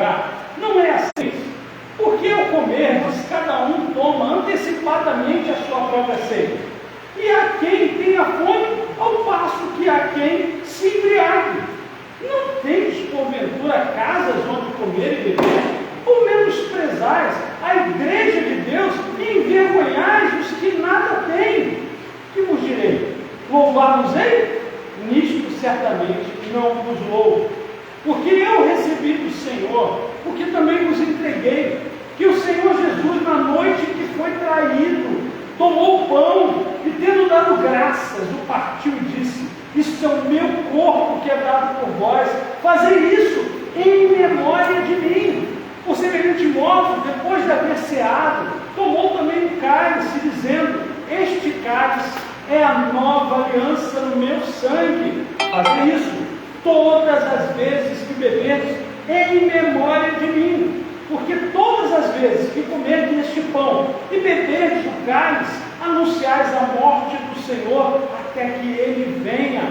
lugar, não é assim. Porque ao comerdes, cada um toma antecipadamente a sua própria ceia. E há quem tenha fome, ao passo que há quem se embriague. Não tendes, porventura, casas onde comer e beber? Ou menosprezais a igreja de Deus e envergonhais os que nada têm? Que vos direi? Louvar-vos-ei? Nisto certamente não vos louvo. Porque eu recebi do Senhor, porque também vos entreguei, que o Senhor Jesus, na noite que foi traído, tomou o pão e, tendo dado graças, o partiu e disse: isto é o meu corpo que é dado por vós, fazei isso em memória de mim. Por semelhante modo, depois de haver ceado, tomou também o cálice, dizendo: este cálice é a nova aliança no meu sangue. Fazei isso todas as vezes que beberdes, em memória de mim. Porque todas as vezes que comerdes este pão e beberdes o cálice, anunciais a morte do Senhor até que Ele venha.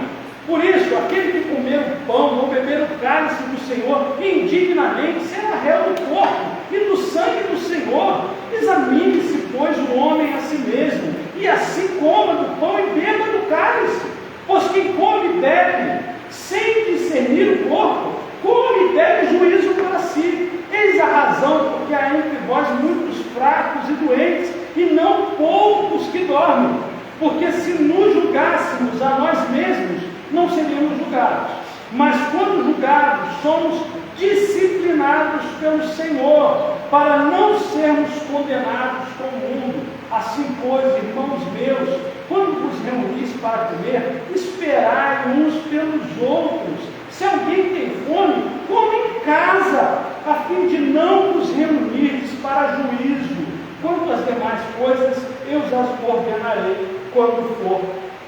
Por isso, aquele que comer o pão ou beber o cálice do Senhor indignamente será réu do corpo e do sangue do Senhor. Examine-se, pois, o homem a si mesmo, e assim coma do pão e beba do cálice. Pois quem come e bebe, sem discernir o corpo, come e bebe juízo para si. Eis a razão porque há entre vós muitos fracos e doentes, e não poucos que dormem. Porque se nos julgássemos a nós mesmos, não seríamos julgados. Mas quando julgados, somos disciplinados pelo Senhor, para não sermos condenados com o mundo. Assim, pois, irmãos meus, quando vos reunis para comer, esperai uns pelos outros. Se alguém tem fome, come em casa, a fim de não vos reunirdes para juízo. Quanto às demais coisas, eu as ordenarei quando for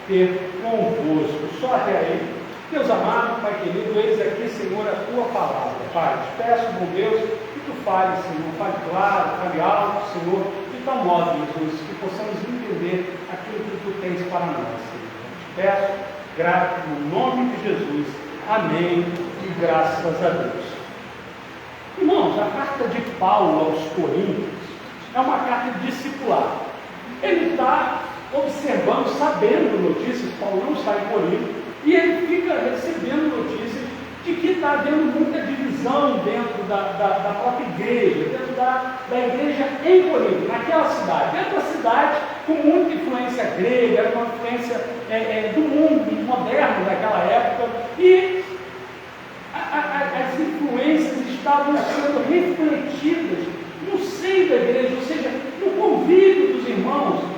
ter convosco. Só até aí. Deus amado, Pai querido, eis aqui, Senhor, a Tua palavra. Pai, te peço, meu Deus, que Tu fale, Senhor, fale claro, fale alto, Senhor, de tal modo, Jesus, que possamos entender aquilo que Tu tens para nós, Senhor. Te peço, grato no nome de Jesus. Amém e graças a Deus. Irmãos, a carta de Paulo aos Coríntios é uma carta de discipular. Ele está observando, sabendo notícias, Paulo não está em Corinto, e ele fica recebendo notícias de que está havendo muita divisão dentro da própria igreja, dentro da igreja em Corinto, naquela cidade. Dentro da cidade, com muita influência grega, era uma influência do mundo moderno daquela época, e as influências estavam sendo refletidas no seio da igreja, ou seja, no convívio dos irmãos.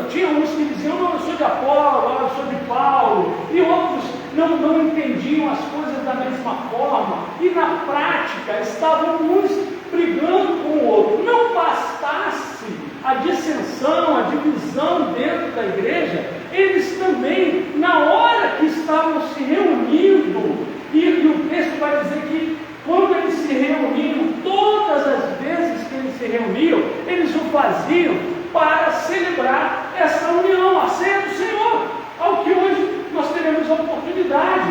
Tinha uns que diziam: não, eu sou de Apolo, eu sou de Paulo, e outros não entendiam as coisas da mesma forma, e na prática estavam uns brigando com o outro. Não bastasse a dissensão, a divisão dentro da igreja, eles também, na hora que estavam se reunindo, e o texto vai dizer que quando eles se reuniam, todas as vezes que eles se reuniam, eles o faziam para celebrar essa união, a ceia do Senhor, ao que hoje nós teremos a oportunidade.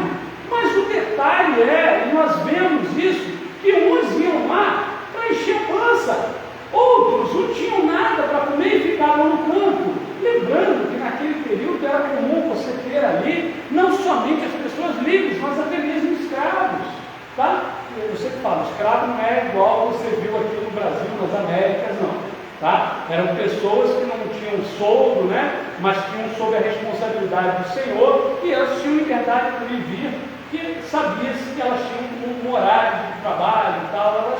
Mas o detalhe é, e nós vemos isso, que uns iam lá para encher a pança, outros não tinham nada para comer e ficavam no campo. Lembrando que naquele período era comum você ter ali não somente as pessoas livres, mas até mesmo escravos, tá? Eu sempre falo, escravo não é igual você viu aqui no Brasil, nas Américas, não. Tá? Eram pessoas que não tinham soldo, né? Mas tinham sob a responsabilidade do Senhor, e elas tinham liberdade para viver, que sabia-se que elas tinham um horário de trabalho e tal, elas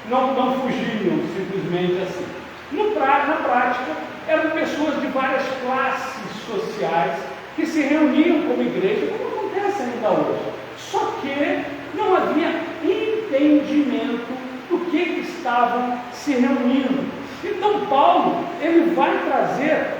não fugiam simplesmente assim. Na prática, eram pessoas de várias classes sociais que se reuniam como igreja, como acontece ainda hoje. Só que não havia entendimento do que estavam se reunindo. Então Paulo, ele vai trazer,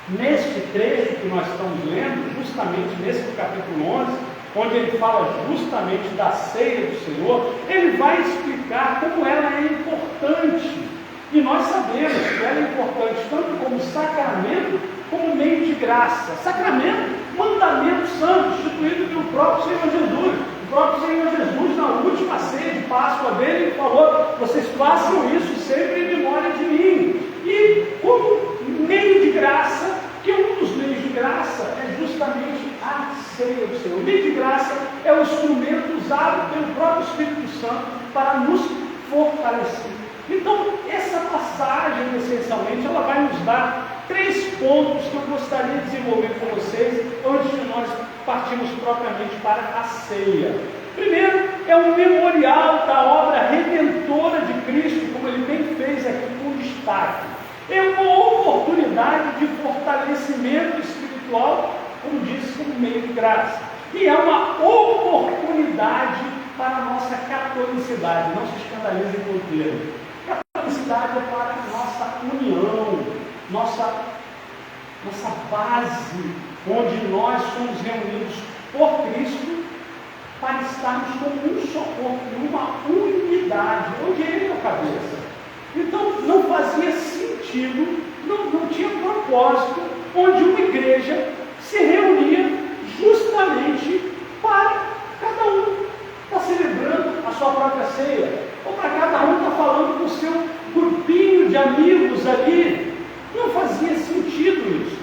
neste trecho que nós estamos lendo, justamente nesse capítulo 11, onde ele fala justamente da ceia do Senhor, ele vai explicar como ela é importante. E nós sabemos que ela é importante tanto como sacramento, como meio de graça. Sacramento, mandamento santo, instituído pelo próprio Senhor Jesus. O próprio Senhor Jesus, na última ceia de Páscoa dele, falou: vocês façam isso sempre em memória de mim. E como meio de graça, que um dos meios de graça é justamente a ceia do Senhor. O meio de graça é o instrumento usado pelo próprio Espírito Santo para nos fortalecer. Então, essa passagem, essencialmente, ela vai nos dar 3 pontos que eu gostaria de desenvolver com vocês antes de nós partirmos propriamente para a ceia. Primeiro, é um memorial da obra redentora de Cristo, como ele bem fez aqui com destaque. É uma oportunidade de fortalecimento espiritual, como disse, como meio de graça. E é uma oportunidade para a nossa catolicidade. Não se escandalizem com o termo. Catolicidade é para a nossa união, nossa base, onde nós somos reunidos por Cristo para estarmos como um só corpo, uma unidade, onde Ele é a cabeça. Então não fazia sentido, não tinha propósito, onde uma igreja se reunia justamente para cada um estar celebrando a sua própria ceia, ou para cada um estar falando com o seu grupinho de amigos ali. Não fazia sentido isso.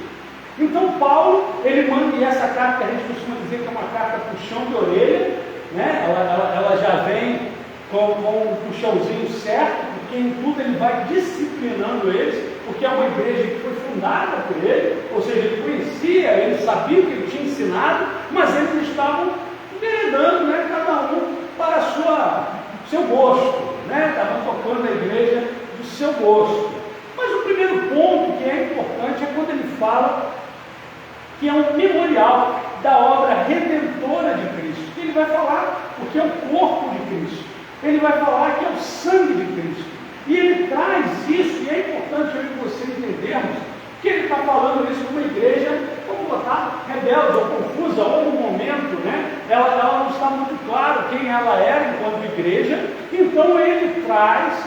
Então Paulo, ele manda, e essa carta que a gente costuma dizer que é uma carta puxão de orelha, né? ela já vem com um puxãozinho certo, porque em tudo ele vai disciplinando eles, porque é uma igreja que foi fundada por ele, ou seja, ele conhecia, ele sabia o que ele tinha ensinado, mas eles estavam enveredando, né? Cada um para o seu gosto, né? Estavam tocando a igreja do seu gosto. Mas o primeiro ponto que é importante é quando ele fala que é um memorial da obra redentora de Cristo. Ele vai falar porque é o corpo de Cristo. Ele vai falar que é o sangue de Cristo. E ele traz isso, e é importante eu e você entendermos que ele está falando isso para uma igreja, vamos botar, rebelde ou confusa, ou no momento, né? Ela não está muito claro quem ela era enquanto igreja. Então ele traz,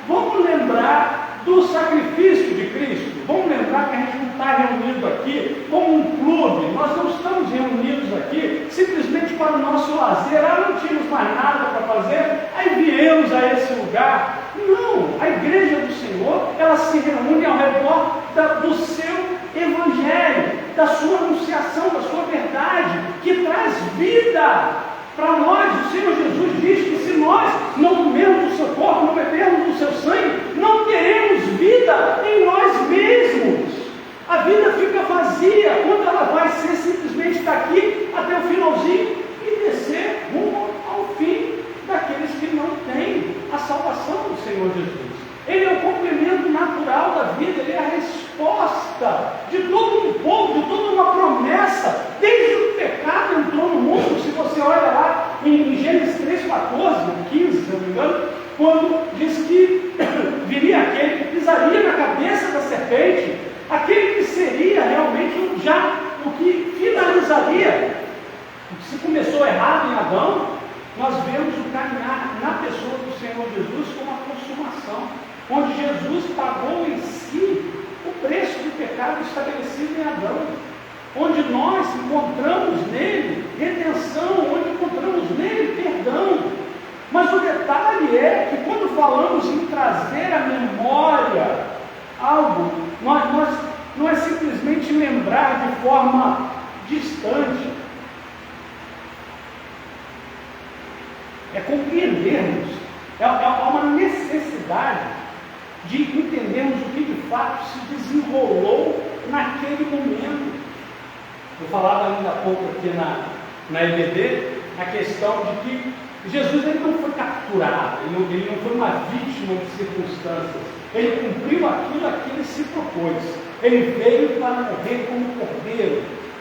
vamos lembrar do sacrifício de Cristo. Vamos lembrar que a gente não está reunido aqui como um clube, nós não estamos reunidos aqui simplesmente para o nosso lazer. Não tínhamos mais nada para fazer, aí viemos a esse lugar. Não, a igreja do Senhor, ela se reúne ao redor do seu evangelho, da sua anunciação, da sua verdade, que traz vida para nós. O Senhor Jesus diz que se nós não comermos o seu corpo, não bebermos o seu sangue, não teremos vida em nós mesmos. A vida fica vazia quando ela vai ser simplesmente daqui até o finalzinho e descer rumo ao fim daqueles que não têm a salvação do Senhor Jesus. Ele é o complemento natural da vida, ele é a resposta de todo um povo, de toda uma promessa, desde o pecado entrou no mundo. Se você olha lá em Gênesis 3,14, ou 15, se não me engano, quando diz que viria aquele que pisaria na cabeça da serpente, aquele que seria realmente já o que finalizaria. Se começou errado em Adão, nós vemos o caminhar na pessoa do Senhor Jesus como a consumação, onde Jesus pagou em si o preço do pecado estabelecido em Adão, onde nós encontramos nele redenção, onde encontramos nele perdão. Mas o detalhe é que quando falamos em trazer à memória algo, não é simplesmente lembrar de forma distante, é compreendermos, é uma necessidade de entendermos o que de fato se desenrolou naquele momento. Eu falava ainda há pouco aqui na EBD a questão de que Jesus ele não foi capturado, ele não foi uma vítima de circunstâncias, ele cumpriu aquilo a que ele se propôs. Ele veio para morrer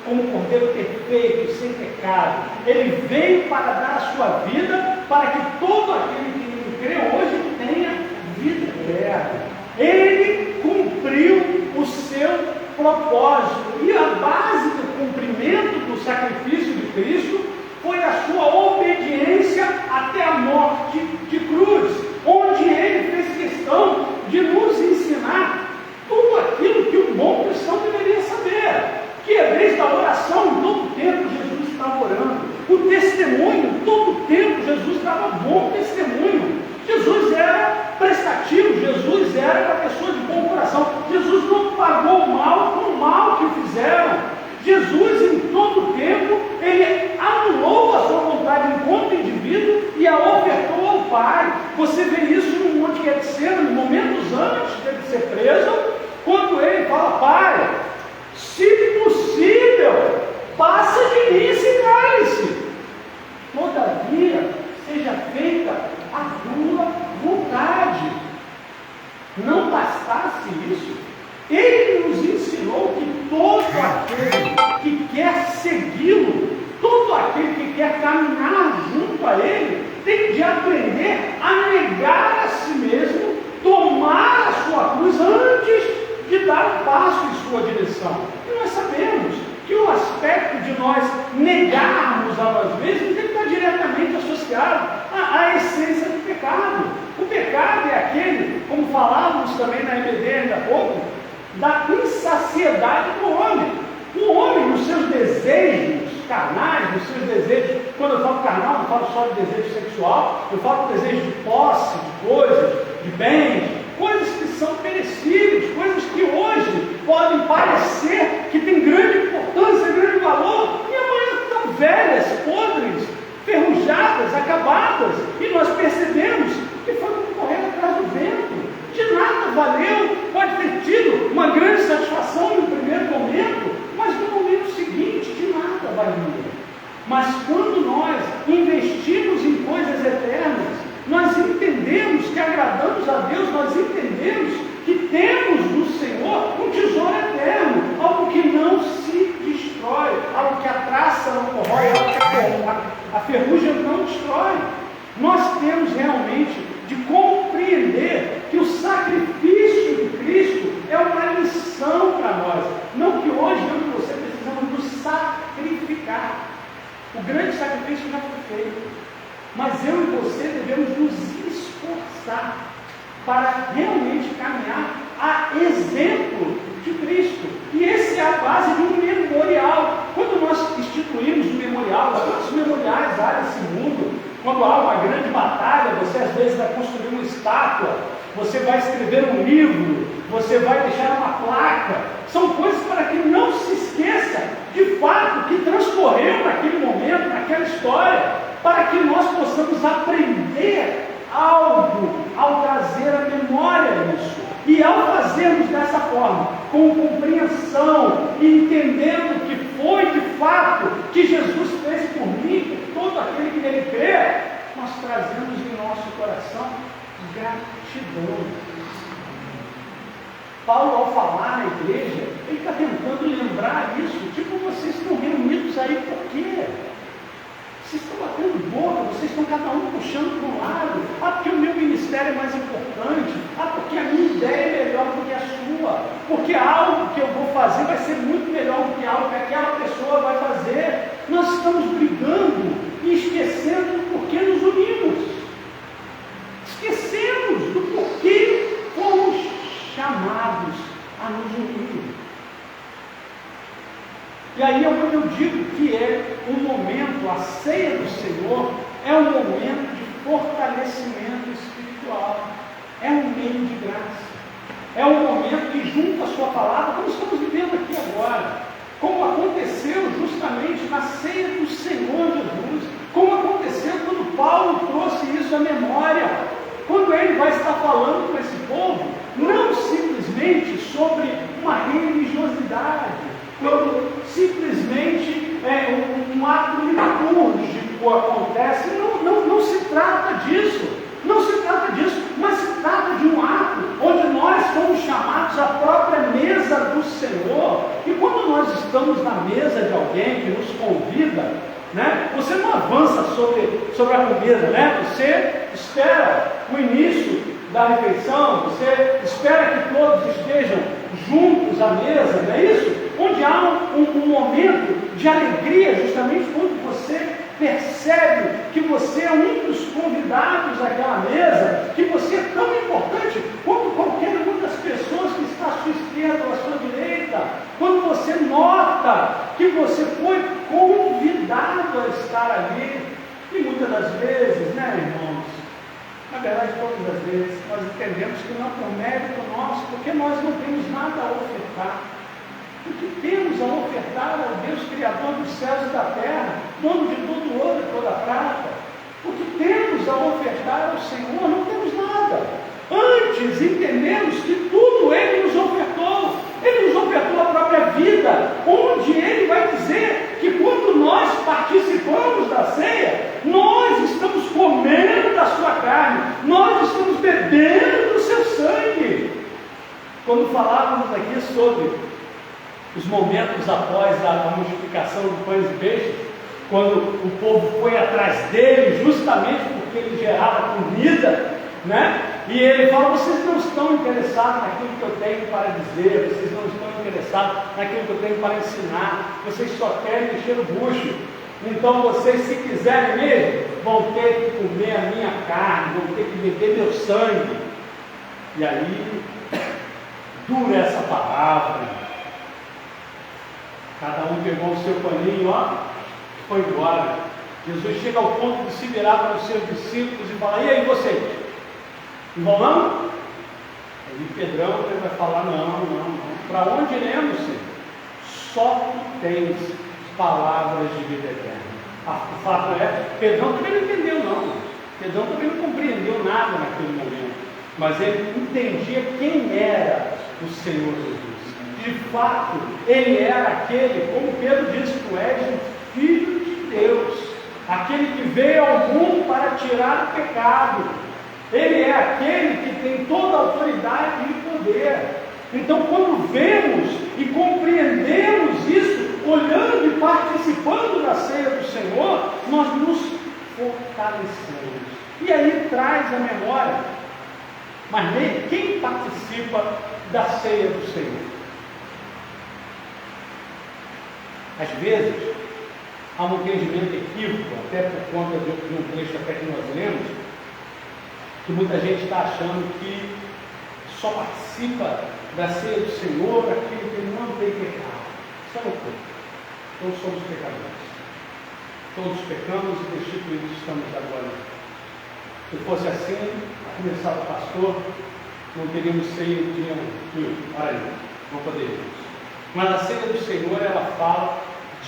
como cordeiro perfeito, sem pecado. Ele veio para dar a sua vida, para que todo aquele que nele crê hoje tenha vida eterna. Ele cumpriu o seu propósito, e a base do cumprimento do sacrifício de Cristo foi a sua obediência até a morte de cruz, onde ele fez questão de nos ensinar tudo aquilo que um bom cristão deveria saber, que é desde a oração, em todo tempo Jesus estava orando, o testemunho Pai. Você vê isso no Monte Getsemane, momentos antes de ser preso, quando ele fala: Pai, se possível, passa de mim esse cálice. Todavia, seja feita a tua vontade. Não bastasse isso, ele nos ensinou que todo aquele que quer segui-lo, todo aquele que quer caminhar junto a ele, tem de aprender a negar a si mesmo, tomar a sua cruz antes de dar um passo em sua direção. E nós sabemos que o aspecto de nós negarmos a nós mesmos está diretamente associado à essência do pecado. O pecado é aquele, como falávamos também na EBD ainda há pouco, da insaciedade do homem. O homem, nos seus desejos carnais, nos seus desejos, quando eu falo carnal, não falo só de desejo sexual, eu falo de desejo de posse, de coisas, de bens, coisas que são perecíveis, coisas que hoje podem parecer que têm grande importância, grande valor, e amanhã estão velhas, podres, ferrujadas, acabadas, e nós percebemos que foi como correr atrás do vento. De nada valeu, pode ter tido uma grande satisfação no primeiro momento, mas no momento seguinte de nada valia. Mas quando nós investimos em coisas eternas, nós entendemos que agradamos a Deus, nós entendemos que temos no Senhor um tesouro eterno, algo que não se destrói, algo que a traça não corrói, algo que a ferrugem não destrói. Nós temos realmente de compreender que o sacrifício de Cristo é uma lição para nós. Não que hoje eu e você precisamos nos sacrificar. O grande sacrifício já foi feito. Mas eu e você devemos nos esforçar para realmente caminhar a exemplo de Cristo. E essa é a base de um memorial. Quando nós instituímos um memorial, quantos memoriais há nesse mundo? Quando há uma grande batalha, você às vezes vai construir uma estátua, você vai escrever um livro, você vai deixar uma placa. São coisas para que não se esqueça, de fato, que transcorreu naquele momento, naquela história, para que nós possamos aprender algo ao trazer a memória disso. E ao fazermos dessa forma, com compreensão, entendendo que foi de fato que Jesus fez por mim, por todo aquele que nele crê, nós trazemos em nosso coração gratidão. Paulo, ao falar na igreja, ele está tentando lembrar isso, tipo, vocês estão reunidos aí por quê? Vocês estão batendo boca, vocês estão cada um puxando para um lado. Porque o meu ministério é mais importante. Porque a minha ideia é melhor do que a sua. Porque algo que eu vou fazer vai ser muito melhor do que algo que aquela pessoa vai fazer. Nós estamos brigando e esquecendo do porquê nos unimos. Esquecemos do porquê fomos chamados a nos unir. E aí é onde eu digo que é um momento, a ceia do Senhor é um momento de fortalecimento espiritual, é um meio de graça, é um momento que junta a sua palavra, como estamos vivendo aqui agora, como aconteceu justamente na ceia do Senhor Jesus, como aconteceu quando Paulo trouxe isso à memória, quando ele vai estar falando com esse povo, não simplesmente sobre uma religiosidade, quando simplesmente um ato litúrgico acontece, não se trata disso, mas se trata de um ato onde nós fomos chamados à própria mesa do Senhor. E quando nós estamos na mesa de alguém que nos convida, né, você não avança sobre a comida, né? Você espera o início da refeição, você espera que todos estejam juntos à mesa, não é isso? Onde há um momento de alegria, justamente quando você percebe que você é um dos convidados àquela mesa, que você é tão importante quanto qualquer uma das pessoas que está à sua esquerda ou à sua direita, quando você nota que você foi convidado a estar ali, e muitas das vezes, né, irmãos, na verdade, todas as vezes, nós entendemos que não é por mérito nosso, porque nós não temos nada a ofertar. O que temos a ofertar ao Deus Criador dos céus e da terra, dono de todo ouro e toda prata? O que temos a ofertar ao Senhor, não temos nada. Antes entendemos que tudo Ele nos ofertou. Ele nos ofertou a própria vida, onde Ele vai dizer que quando nós participamos da ceia, nós estamos comendo da sua carne, nós estamos bebendo do seu sangue. Quando falávamos aqui sobre os momentos após a multiplicação de pães e peixes, quando o povo foi atrás dele, justamente porque ele gerava comida, né? E ele fala: vocês não estão interessados naquilo que eu tenho para dizer, vocês não estão interessados naquilo que eu tenho para ensinar, vocês só querem encher o bucho. Então vocês, se quiserem mesmo, vão ter que comer a minha carne, vão ter que beber meu sangue. E aí, dura essa palavra. Cada um pegou o seu paninho, ó, foi embora. Jesus chega ao ponto de se virar para os seus discípulos e falar: e aí vocês? Não vão não? Aí Pedrão ele vai falar: não. Para onde iremos, Senhor? Só tu tens palavras de vida eterna. O fato é, Pedrão também não entendeu não. Pedrão também não compreendeu nada naquele momento. Mas ele entendia quem era o Senhor Jesus. De fato, ele era aquele, como Pedro disse: tu és o Filho de Deus, aquele que veio ao mundo para tirar o pecado. Ele é aquele que tem toda a autoridade e poder. Então, quando vemos e compreendemos isso, olhando e participando da ceia do Senhor, nós nos fortalecemos. E aí traz a memória. Mas quem participa da ceia do Senhor? Às vezes, há um entendimento equívoco, até por conta de um texto até que nós lemos, que muita gente está achando que só participa da ceia do Senhor aquele que não tem pecado. Isso é loucura. Todos somos pecadores. Todos pecamos e destituídos estamos agora. Se fosse assim, a começar do pastor, não teríamos ceia no dia 1. Olha aí, não poderíamos. Mas a ceia do Senhor, ela fala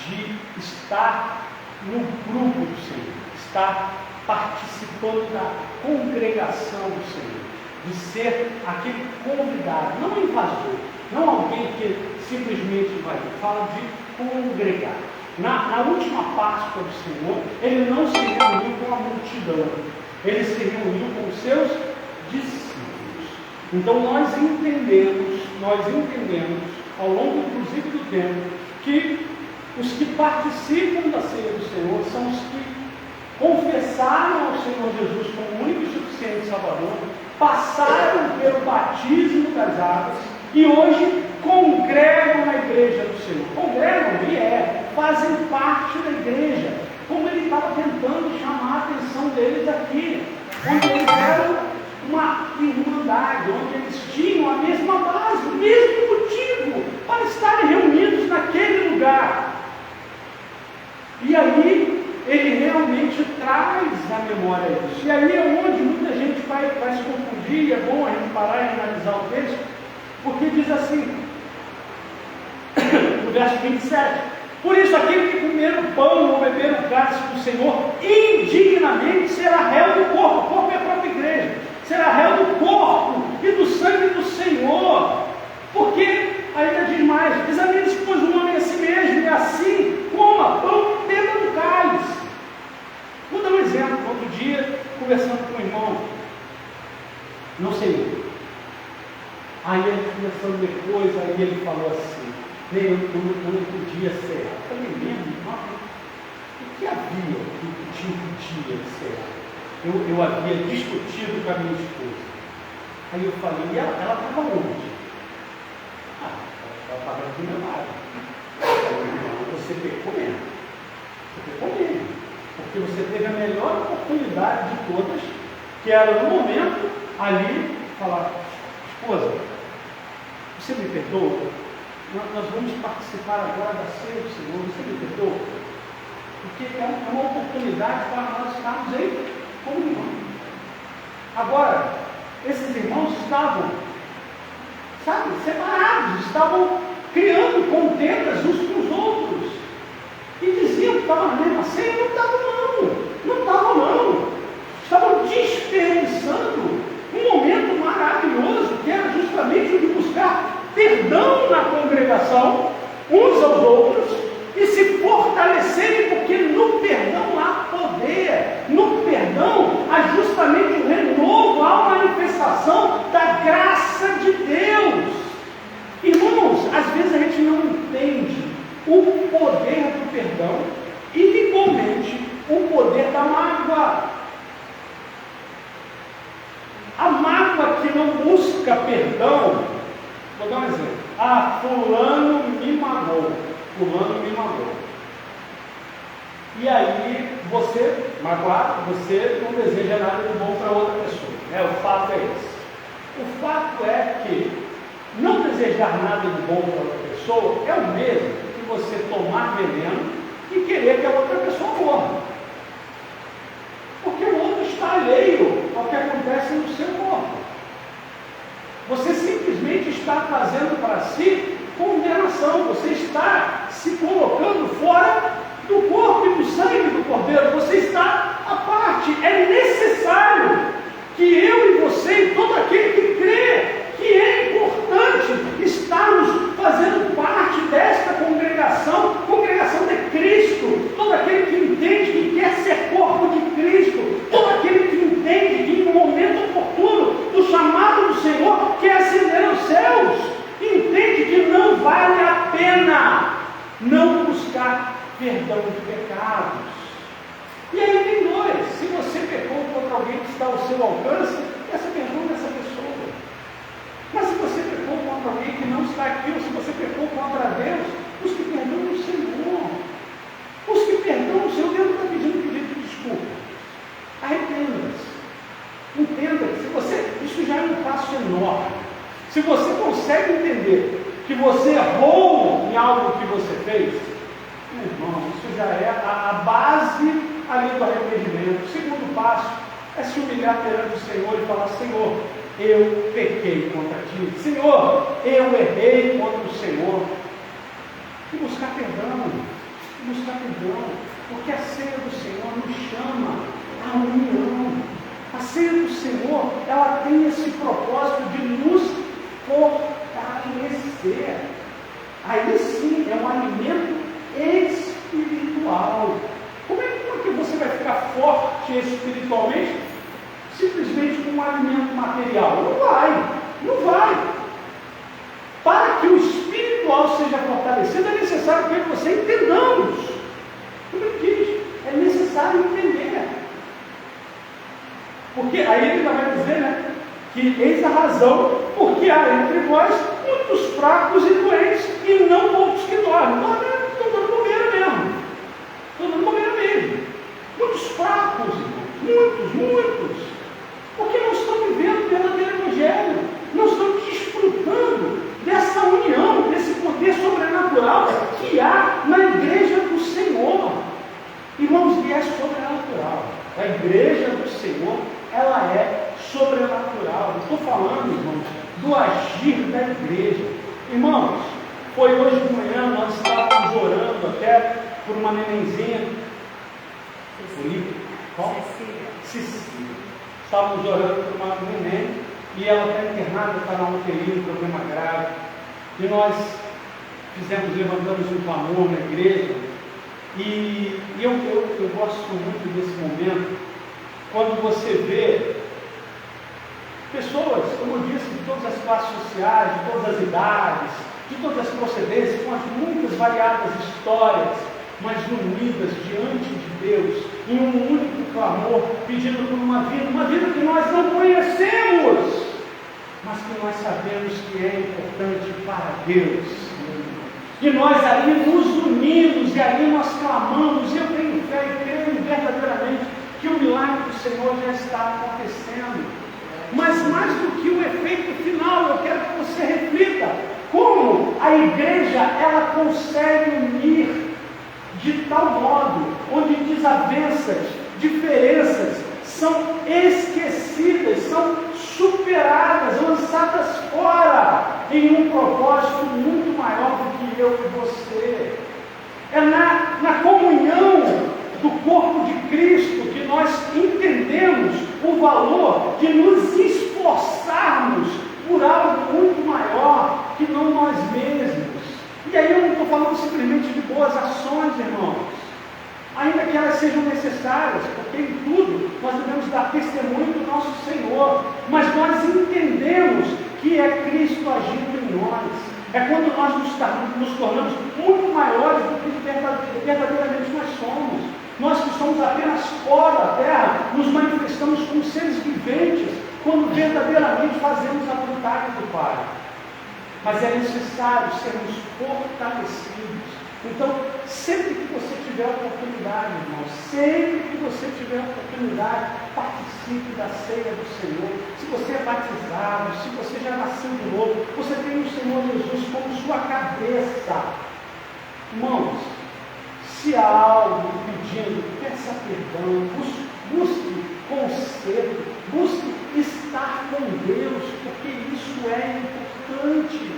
de estar no grupo do Senhor, estar participando da congregação do Senhor, de ser aquele convidado, não invasor, não alguém que simplesmente vai, fala de congregar. Na última Páscoa do Senhor, ele não se reuniu com a multidão, ele se reuniu com os seus discípulos. Então nós entendemos, ao longo inclusive do tempo, que os que participam da ceia do Senhor são os que confessaram ao Senhor Jesus como único e suficiente Salvador, passaram pelo batismo das águas e hoje congregam na igreja do Senhor. Congregam e fazem parte da igreja, como ele estava tentando chamar a atenção deles aqui, onde eles eram uma irmandade, onde eles tinham a mesma base, o mesmo motivo para estarem reunidos naquele lugar. E aí ele realmente traz a memória disso. E aí é onde muita gente vai se confundir, e é bom a gente parar e analisar o texto, porque diz assim, no verso 27, por isso aquele que comer o pão ou beber o cálice do Senhor indignamente será réu do corpo. O corpo é a própria igreja. Será réu do corpo e do sangue do Senhor. Porque, ainda diz mais, examine-se, pois, o homem a si mesmo, e assim coma pão e beba do cálice. Vou dar um exemplo. Outro dia, conversando com um irmão, não sei eu. Aí ele conversando depois, aí ele falou assim, eu não podia ser. Eu falei, mesmo? O que havia que te impedia de ser? Eu havia discutido com a minha esposa. Aí eu falei, e ela estava onde? Ela estava aqui na área. Eu falei, não, você pecou mesmo. Você pecou mesmo. Porque você teve a melhor oportunidade de todas, que era no momento ali, falar, esposa, você me perdoa? Nós vamos participar agora da ceia do Senhor, você me perdoa? Porque é uma oportunidade para nós estarmos aí como irmãos. Agora, esses irmãos estavam, separados, estavam criando contendas uns com os outros. E diziam que estavam na mesma ceia, não estavam não. perdão na congregação, uns aos outros, e se fortalecerem, porque no perdão há poder, no perdão há justamente o renovo, há uma manifestação da graça de Deus. Irmãos, às vezes a gente não entende o poder do perdão e igualmente o poder da mágoa. A mágoa que não busca perdão, vou dar um exemplo. Ah, fulano me magoou. Fulano me magoou. E aí, você, magoado, você não deseja nada de bom para outra pessoa. O fato é esse. O fato é que não desejar nada de bom para outra pessoa é o mesmo que você tomar veneno e querer que a outra pessoa morra. Porque o outro está alheio ao que acontece no seu corpo. Você simplesmente está trazendo para si condenação, você está se colocando fora do corpo e do sangue do Cordeiro, você está à parte. É necessário que eu e você e todo aquele que crê que é importante estarmos fazendo parte desta congregação de Cristo, todo aquele que entende que quer ser corpo de Cristo, todo aquele que entende que no momento oportuno do chamado do Senhor quer ascender aos céus, entende que não vale a pena não buscar perdão de pecados. E aí tem dois: se você pecou contra alguém que está ao seu alcance, peça perdão dessa pessoa. Mas se você pecou contra alguém que não está aqui, ou se você pecou contra Deus, busque perdão no Senhor. Busque perdão no Senhor. Deus não está pedindo de desculpa. Arrependa-se. Entenda que isso já é um passo enorme. Se você consegue entender que você errou em algo que você fez, meu irmão, isso já é a base ali do arrependimento. O segundo passo é se humilhar perante o Senhor e falar: Senhor, eu pequei contra ti. Senhor, eu errei contra o Senhor. E buscar perdão. Porque a ceia do Senhor nos chama à união. A ceia do Senhor, ela tem esse propósito de nos fortalecer. Aí sim, é um alimento espiritual. Como é que você vai ficar forte espiritualmente simplesmente com um alimento material? Não vai. Para que o espiritual seja fortalecido, é necessário que você entendamos. Como ele diz, é necessário entender. Porque aí ele vai dizer, que eis a razão porque há entre vós muitos fracos e doentes, e não poucos que dormem. Estão dando bobeira mesmo. Muitos fracos, muitos. Porque não estão vivendo o verdadeiro evangelho, não estão desfrutando dessa união, desse poder sobrenatural que há na igreja do Senhor. Irmãos, e é sobrenatural. A igreja do Senhor, ela é sobrenatural. Estou falando, irmãos, do agir da igreja. Irmãos, foi hoje de manhã, nós estávamos orando até por uma nenenzinha. Cecília. Estávamos orando por uma neném e ela está internada, está na UTI, um problema grave. E nós levantamos um clamor na igreja. E eu gosto muito desse momento, quando você vê pessoas, como eu disse, de todas as classes sociais, de todas as idades, de todas as procedências, com as muitas variadas histórias, mas unidas diante de Deus, em um único clamor, pedindo por uma vida que nós não conhecemos, mas que nós sabemos que é importante para Deus. E nós ali nos unimos, e ali nós clamamos, e eu tenho fé e creio verdadeiramente que o milagre do Senhor já está acontecendo. Mas mais do que o efeito final, eu quero que você reflita como a igreja ela consegue unir de tal modo, onde desavenças, diferenças são esquecidas, são superadas, lançadas fora, em um propósito muito maior do que eu e você. É na comunhão do corpo de Cristo que nós entendemos o valor de nos esforçarmos por algo muito maior que não nós falando simplesmente de boas ações, irmãos, ainda que elas sejam necessárias, porque em tudo nós devemos dar testemunho do nosso Senhor, mas nós entendemos que é Cristo agindo em nós. É quando nós nos tornamos muito maiores do que verdadeiramente nós somos. Nós que somos apenas pó da terra, nos manifestamos como seres viventes, quando verdadeiramente fazemos a vontade do Pai. Mas é necessário sermos fortalecidos. Então, sempre que você tiver oportunidade, irmão, sempre que você tiver oportunidade, participe da ceia do Senhor. Se você é batizado, se você já nasceu de novo, você tem o Senhor Jesus como sua cabeça. Irmãos, se há algo pedindo, peça perdão, busque conserto, busque estar com Deus, porque isso é importante.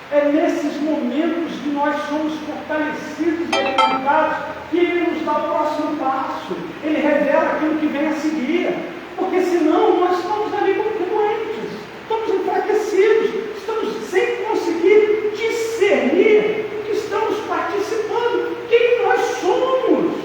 É nesses momentos que nós somos fortalecidos e alimentados que Ele nos dá o próximo passo. Ele revela aquilo que vem a seguir. Porque senão nós estamos ali como doentes, estamos enfraquecidos, estamos sem conseguir discernir que estamos participando. Quem nós somos?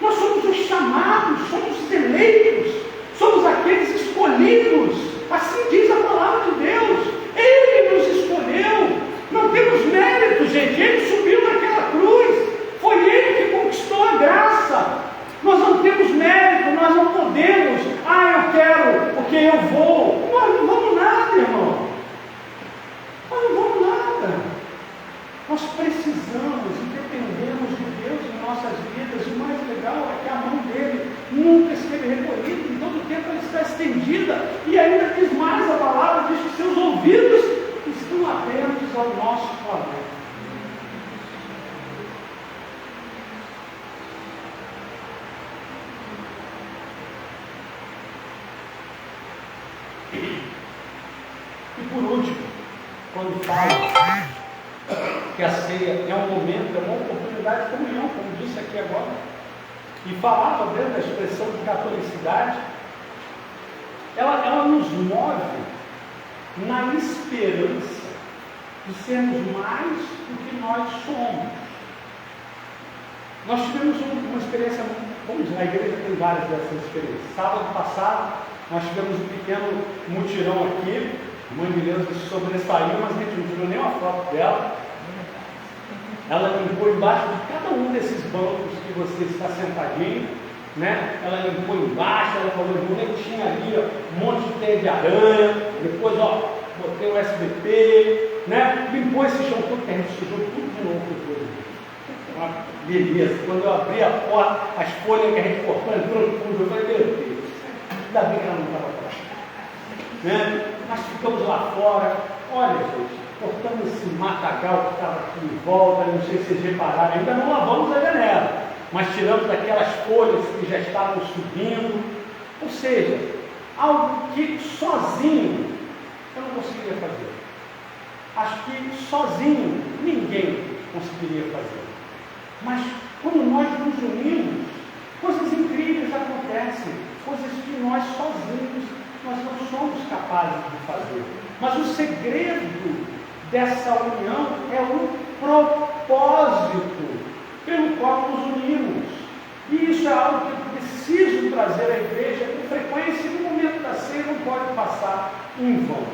Nós somos os chamados, somos os eleitos, somos aqueles escolhidos. Assim diz a palavra de Deus. Ele nos escolheu. Não temos mérito, gente. Ele subiu naquela cruz. Foi Ele que conquistou a graça. Nós não temos mérito, nós não podemos. Eu quero, porque eu vou. Nós não vamos nada, irmão. Nós não vamos nada. Nós precisamos e dependemos de Deus em nossas vidas. E o mais legal é que a mão dele nunca esteve recolhida, em todo o tempo ela está estendida. E ainda diz mais, a palavra diz que seus ouvidos estão abertos ao nosso clamor. E por último, quando fala que a ceia é um momento, é uma oportunidade de comunhão, como disse aqui agora, e falava dentro da expressão de catolicidade, ela nos move na esperança de sermos mais do que nós somos. Nós tivemos uma experiência, vamos dizer, a igreja tem várias dessas experiências. Sábado passado, nós tivemos um pequeno mutirão aqui, a mãe de Deus se sobressaiu, mas a gente não tirou nenhuma foto dela. Ela limpou embaixo de cada um desses bancos que você está sentadinho, né? Ela limpou embaixo, ela falou bonitinho ali, ó, um monte de teia de aranha. Depois, botei o SBP, né? Limpou esse chão todo, que a gente sujou tudo de novo. Uma beleza. Quando eu abri a porta, as folhas que a gente cortou entrou tudo. Eu falei, meu Deus, ainda bem que ela não estava lá. Né? Nós ficamos lá fora. Olha, gente, cortamos esse matagal que estava aqui em volta, não sei se vocês repararam, ainda não lavamos a janela, mas tiramos aquelas folhas que já estavam subindo. Ou seja, algo que sozinho eu não conseguiria fazer. Acho que sozinho ninguém conseguiria fazer. Mas quando nós nos unimos, coisas incríveis acontecem, coisas que nós sozinhos nós não somos capazes de fazer. Mas o segredo dessa união é o propósito pelo qual nos unimos. E isso é algo que eu preciso trazer à igreja com frequência, e no momento da ceia não pode passar em vão.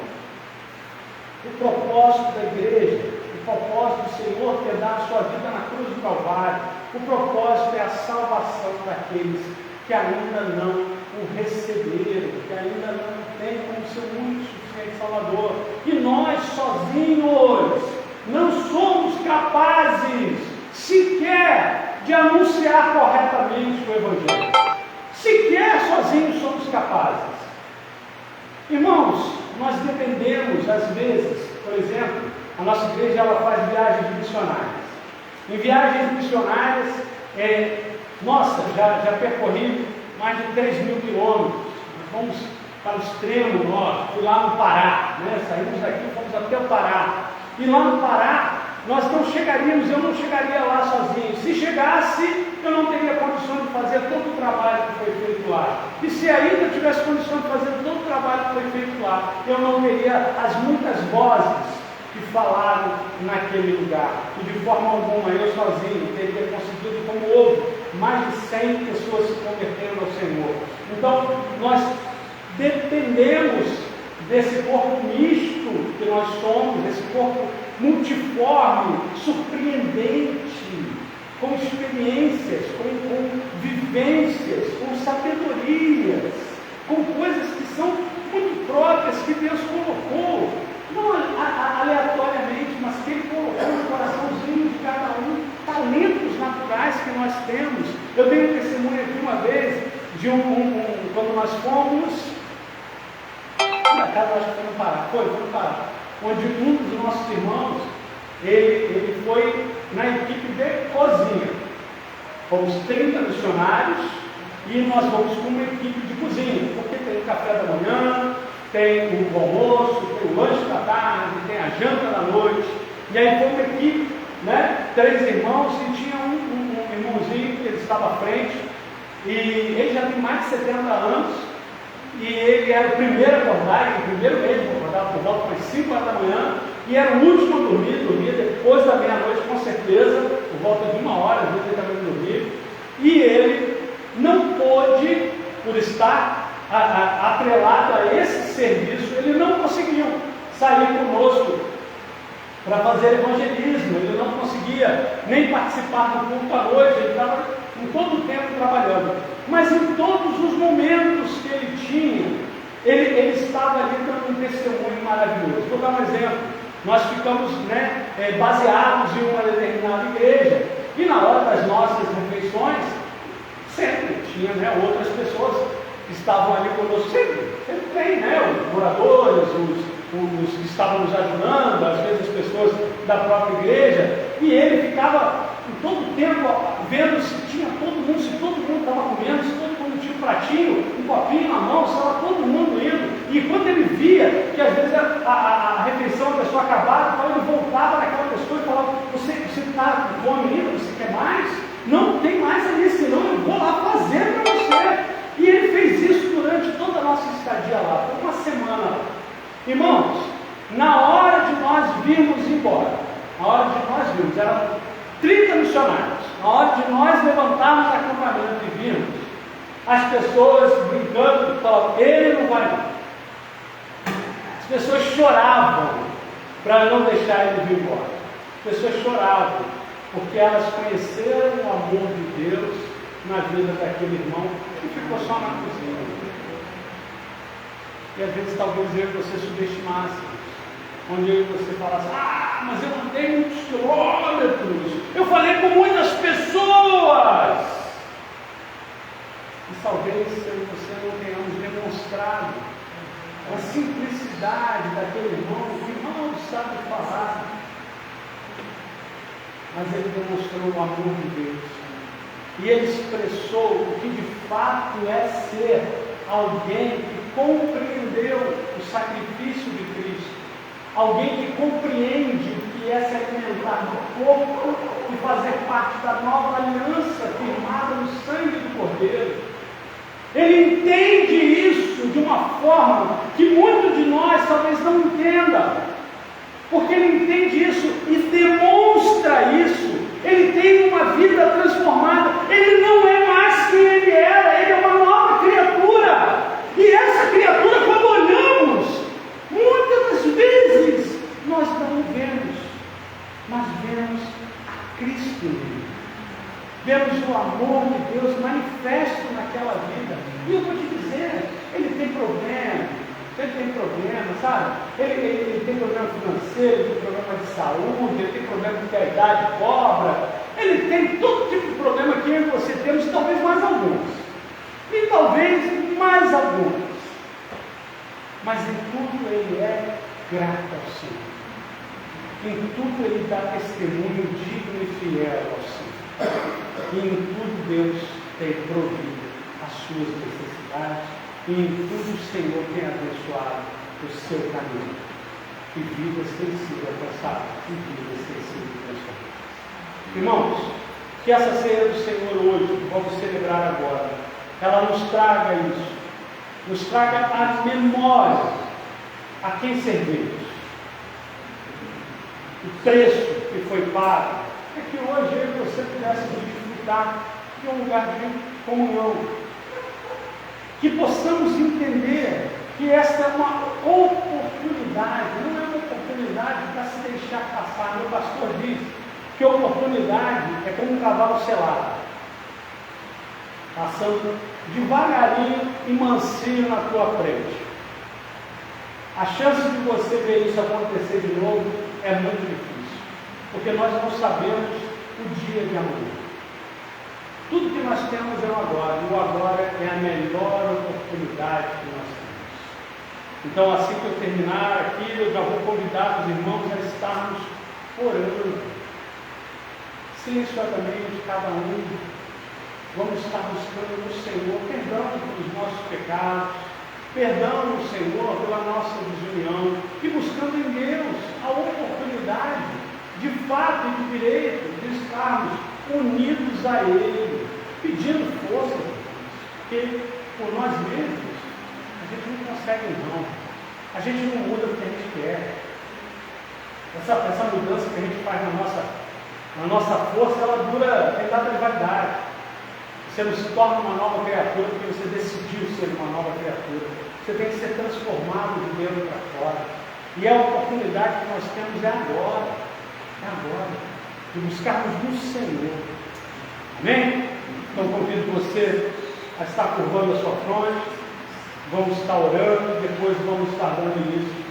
O propósito da igreja, o propósito do Senhor ter dado sua vida na cruz do Calvário, o propósito é a salvação daqueles que ainda não o receberam, que ainda não têm como seu único suficiente Salvador. E nós sozinhos não somos capazes sequer de anunciar corretamente o Evangelho. Sequer sozinhos somos capazes. Irmãos, nós dependemos, às vezes, por exemplo, a nossa igreja ela faz viagens missionárias. Em viagens missionárias, já percorri mais de 3.000 quilômetros. Vamos para o extremo norte, fui lá no Pará, né? Saímos daqui e fomos até o Pará. E lá no Pará, nós não chegaríamos, eu não chegaria lá sozinho. Se chegasse, eu não teria condição de fazer todo o trabalho que foi feito lá. E se ainda eu tivesse condição de fazer todo o trabalho que foi feito lá, eu não teria as muitas vozes que que falaram naquele lugar. E de forma alguma, eu sozinho teria conseguido, como houve, mais de 100 pessoas se converteram ao Senhor. Então, nós dependemos desse corpo misto que nós somos, desse corpo multiforme, surpreendente, com experiências, com vivências, com sabedorias, com coisas que são muito próprias que Deus colocou, não aleatoriamente, mas que Ele colocou no coraçãozinho de cada um, talentos naturais que nós temos. Eu dei um testemunho aqui uma vez, de quando nós fomos, na casa, acho que foi no Pará, onde um dos nossos irmãos, ele foi na equipe de cozinha. Fomos 30 missionários e nós vamos com uma equipe de cozinha, porque tem o café da manhã, tem o almoço, tem o lanche da tarde, tem a janta da noite. E aí foi uma equipe, né, 3 irmãos, e tinha um irmãozinho que ele estava à frente, e ele já tem mais de 70 anos, e ele era o primeiro a acordar, ele o primeiro mesmo a acordar por volta das 5 horas da manhã, e era o último a dormia depois da meia-noite, com certeza, por volta de 1 hora, às vezes ele também dormia, e ele não pôde, por estar atrelado a esse serviço, ele não conseguiu sair conosco para fazer evangelismo, ele não conseguia nem participar do culto à noite, ele estava em todo o tempo trabalhando, mas em todos os momentos que ele tinha, ele estava ali dando um testemunho maravilhoso. Vou dar um exemplo. Nós ficamos, baseados em uma determinada igreja, e na hora das nossas refeições, sempre tinha, outras pessoas que estavam ali conosco, sempre tem, os moradores, os que estavam nos ajudando, às vezes as pessoas da própria igreja, e ele ficava em todo o tempo vendo se tinha todo mundo, se todo mundo estava comendo, se todo mundo tinha um pratinho, um copinho na mão, se estava todo mundo indo. E quando ele via que às vezes a refeição da pessoa acabava, então ele voltava naquela pessoa e falava: você está com fome ainda? Você quer mais? Não tem mais ali, senão eu vou lá fazer para você. E ele fez isso durante toda a nossa estadia lá, por uma semana. Irmãos, na hora de nós virmos embora, eram 30 missionários, na hora de nós levantarmos acampamento e virmos, as pessoas brincando falavam: ele não vai não. As pessoas choravam para não deixar ele vir embora. As pessoas choravam porque elas conheceram o amor de Deus na vida daquele irmão que ficou só na cozinha. E às vezes talvez eu e você subestimássemos, onde eu e você falasse: mas eu andei muitos quilômetros, eu falei com muitas pessoas. E talvez eu e você não tenhamos demonstrado a simplicidade daquele irmão que não sabe falar, mas ele demonstrou o amor de Deus, e ele expressou o que de fato é ser alguém que compreendeu o sacrifício de Cristo, alguém que compreende o que é se alimentar do corpo e fazer parte da nova aliança firmada no sangue do Cordeiro. Ele entende isso de uma forma que muitos de nós talvez não entendam, porque ele entende isso e demonstra isso. Ele tem uma vida transformada, ele não é mais quem ele era, ele é uma nova criatura. E essa criatura, quando olhamos, muitas das vezes nós não vemos, mas vemos a Cristo nele. Vemos o amor de Deus manifesto naquela vida. E eu vou te dizer, ele tem problema, sabe? Ele tem problema financeiro, ele tem problema de saúde, ele tem problema que a idade cobra, ele tem todo tipo de problema que eu e você temos, talvez mais alguns. E talvez mais alguns. Mas em tudo ele é grato ao Senhor. Em tudo ele dá testemunho digno e fiel ao Senhor. E em tudo Deus tem provido as suas necessidades, e em tudo o Senhor tem abençoado o seu caminho. E vidas têm sido alcançadas, e vidas têm sido transformadas. Irmãos, que essa ceia do Senhor hoje, que vamos celebrar agora, ela nos traga isso, nos traga a memória a quem servimos. o preço que foi pago, é que hoje eu e você pudéssemos desfrutar de um lugar de comunhão. Que possamos entender que esta é uma oportunidade, não é uma oportunidade para se deixar passar. Meu pastor diz que oportunidade é como um cavalo selado, passando devagarinho e mansinho na tua frente. A chance de você ver isso acontecer de novo é muito difícil, porque nós não sabemos o dia de amanhã. Tudo que nós temos é o agora, e o agora é a melhor oportunidade que nós temos. Então, assim que eu terminar aqui, eu já vou convidar os irmãos a estarmos orando, silenciosamente, cada um. Vamos estar buscando no Senhor perdão pelos nossos pecados, perdão no Senhor pela nossa desunião, e buscando em Deus a oportunidade, de fato e de direito, de estarmos unidos a Ele, pedindo força, porque por nós mesmos a gente não consegue não, a gente não muda o que a gente quer. Essa mudança que a gente faz na nossa força, ela dura, tem data de validade. Você não se torna uma nova criatura porque você decidiu ser uma nova criatura. Você tem que ser transformado de dentro para fora. E a oportunidade que nós temos é agora. É agora. De buscarmos no Senhor. Amém? Então convido você a estar curvando a sua fronte. Vamos estar orando. Depois vamos estar dando início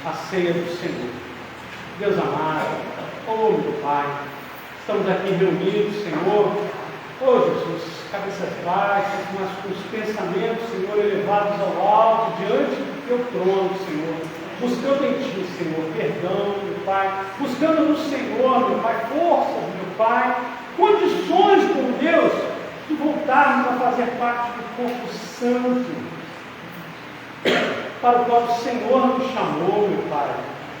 à ceia do Senhor. Deus amado. Oh meu Pai. Estamos aqui reunidos, Senhor. Oh Jesus, cabeças baixas, mas com os pensamentos, Senhor, elevados ao alto, diante do Teu trono, Senhor, buscando em Ti, Senhor, perdão, meu Pai, buscando no Senhor, meu Pai, força, meu Pai, condições, meu Deus, de voltarmos a fazer parte do corpo santo, para o qual o Senhor nos chamou, meu Pai.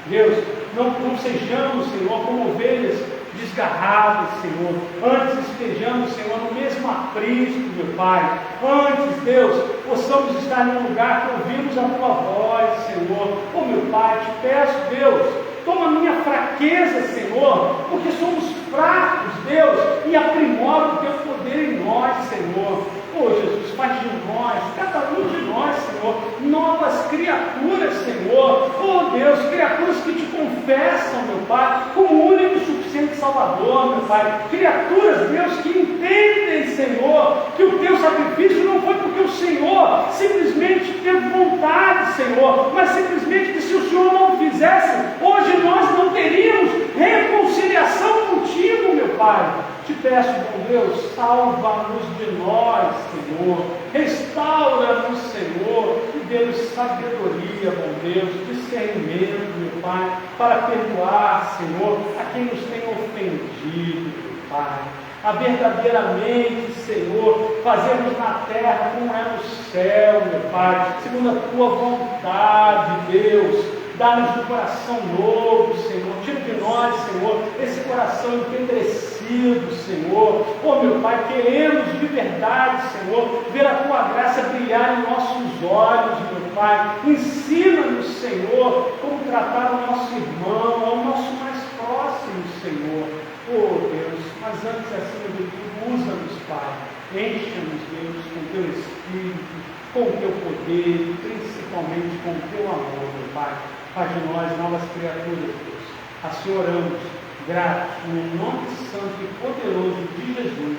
Deus, não sejamos, Senhor, como ovelhas desgarrados, Senhor. Antes estejamos, Senhor, no mesmo aprisco, meu Pai. Antes, Deus, possamos estar num lugar que ouvimos a Tua voz, Senhor. Oh, meu Pai, te peço, Deus, toma minha fraqueza, Senhor, porque somos fracos, Deus, e aprimora o Teu poder em nós, Senhor. Oh, Jesus, faz de nós, cada um de nós, Senhor, novas criaturas, Senhor. Oh, Deus, criaturas que Te confessam, meu Pai, como o único e suficiente Salvador, meu Pai. Criaturas, Deus, que entendem, Senhor, que o Teu sacrifício não foi porque o Senhor simplesmente teve vontade, Senhor, mas simplesmente que se o Senhor não o fizesse, hoje nós não teríamos reconciliação contigo, meu Pai. Te peço, bom Deus, salva-nos de nós, Senhor. Restaura-nos, Senhor. E dê-nos sabedoria, bom Deus, discernimento, meu Pai, para perdoar, Senhor, a quem nos tem ofendido, meu Pai. A verdadeiramente, Senhor, fazermos na terra como é no céu, meu Pai, segundo a Tua vontade, Deus. Dá-nos um coração novo, Senhor. Tira de nós, Senhor, esse coração endurecido, Senhor. Oh, meu Pai, queremos de verdade, Senhor, ver a Tua graça brilhar em nossos olhos, meu Pai. Ensina-nos, Senhor, como tratar o nosso irmão, ao nosso mais próximo, Senhor. Oh, Deus, mas antes, acima de tudo, usa-nos, Pai. Encha-nos, Deus, com o Teu Espírito, com o Teu poder, principalmente com o Teu amor, meu Pai. Faz de nós novas criaturas, Deus. Assim oramos, gratos, no nome santo e poderoso de Jesus.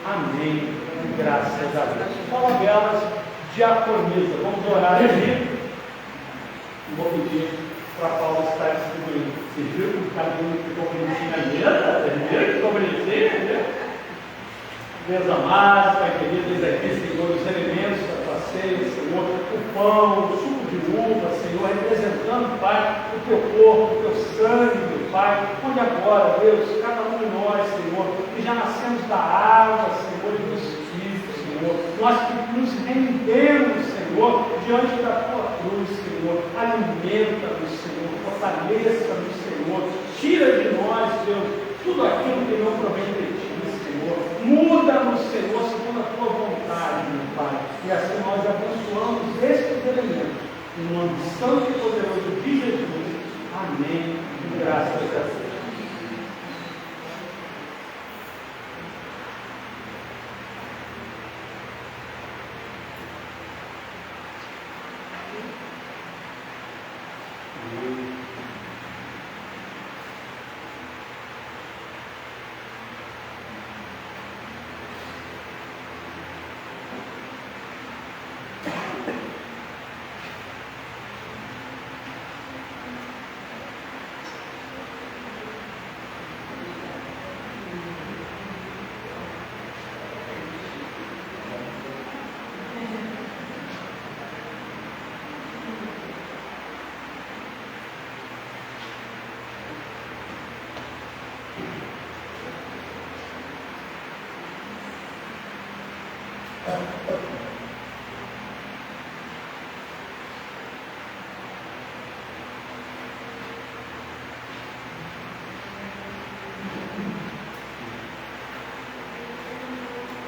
Amém. Graças a Deus. Fala belas, diaconisa. Vamos orar aqui. Vou pedir para Paulo estar distribuindo. Você viu que o cabelo ficou bonitinho na mesa? Você viu que ficou bonitinho? Deus amado, Pai querido, desde aqui, Senhor, os elementos da Tua ceia, Senhor, o pão, o suco de uva, Senhor, representando, Pai, o Teu corpo, o Teu sangue, meu Pai, onde agora, Deus, cada um de nós, Senhor, que já nascemos da água, Senhor, e do Espírito, Senhor, nós que nos rendemos, Senhor, diante da Tua cruz, Senhor, alimenta-nos, Senhor, fortaleça-nos, Senhor, tira de nós, Deus, tudo aquilo que não provém de Ti, Senhor, muda-nos, Senhor, segundo a Tua vontade, meu Pai, e assim nós abençoamos estes elementos, em nome santo e poderoso de Jesus. Amém. Graças a Deus.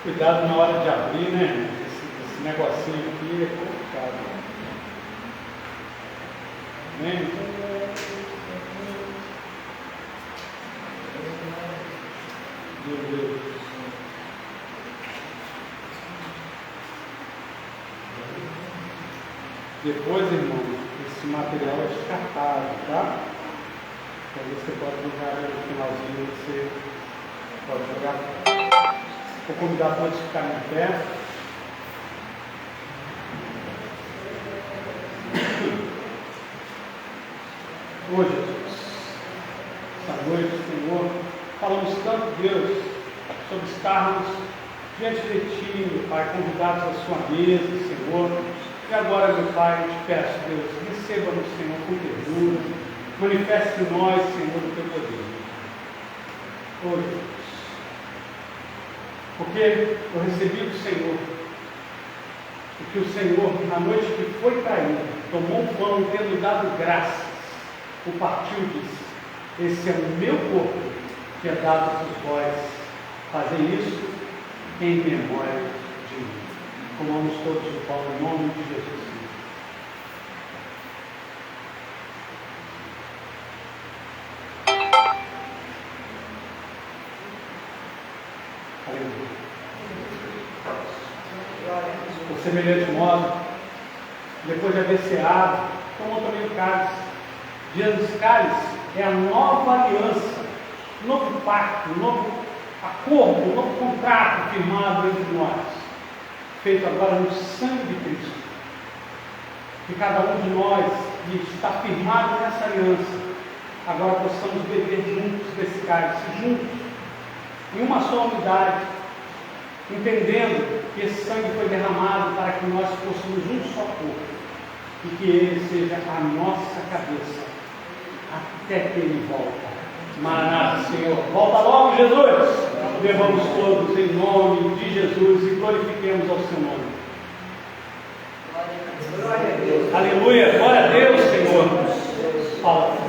Cuidado na hora de abrir, né? Esse negocinho aqui é complicado. Né? Meu Deus. Depois, irmão, esse material é descartável, tá? Então você pode jogar no finalzinho, você pode jogar. Vou convidar todos a ficarem em pé. Hoje, Jesus, essa noite, Senhor, falamos tanto, Deus, sobre estarmos diante de Ti, meu Pai, convidados à Sua mesa, Senhor. E agora, meu Pai, eu te peço, Deus, receba-nos, Senhor, com ternura, manifeste em nós, Senhor, o Teu poder. Hoje, porque eu recebi do Senhor, porque o Senhor, na noite que foi traído, tomou o pão e, tendo dado graças, o partiu e disse: esse é o meu corpo, que é dado por vós, fazei isso em memória de mim. Comamos todos o pão em nome de Jesus. Por semelhante modo, depois de haver ceado, tomou também o cálice. Diante dos cálices é a nova aliança, novo pacto, novo acordo, novo contrato firmado entre nós, feito agora no sangue de Cristo. Que cada um de nós, que está firmado nessa aliança, agora possamos beber juntos desse cálice, juntos, em uma só unidade, entendendo que esse sangue foi derramado para que nós fôssemos um só corpo e que ele seja a nossa cabeça até que ele volta. Maranata, Senhor, volta logo, Jesus. Levamos todos em nome de Jesus e glorifiquemos ao seu nome. Glória a Deus. Aleluia, glória a Deus, Senhor. Fala.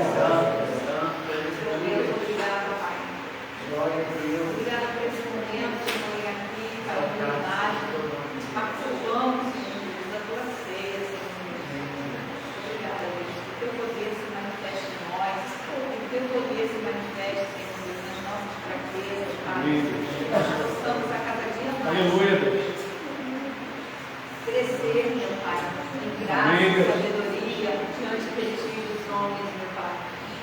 Aleluia, Deus. Crescer, meu Pai, em graça e sabedoria diante de Ti, dos homens, meu Pai.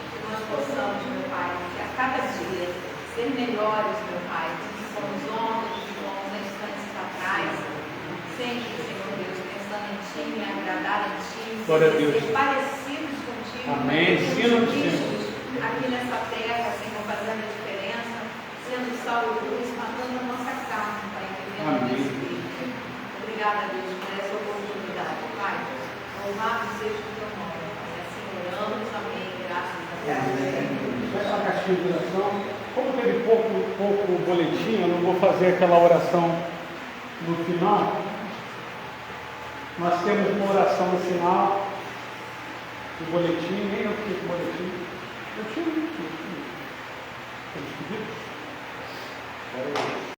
Que nós possamos, meu Pai, que a cada dia ser melhores, meu Pai, do que fomos ontem, do que fomos há instantes atrás. Sempre, Senhor Deus, pensando em Ti, em agradar a Ti, ser parecidos contigo. Amém. Ensina-nos, Senhor. Aqui nessa terra, Senhor, fazendo a diferença, sendo sal e luz, matando a nossa carne, Pai, vivendo nesse Espírito. Obrigada, Deus, por essa oportunidade, Pai. Louvado seja o Teu nome. Assim oramos, amém. Graças a Deus. Essa caixinha de oração, como teve pouco boletim, eu não vou fazer aquela oração no final. Nós temos uma oração no final, o boletim, nem eu fiz o boletim. Eu tinha. Temos pedido?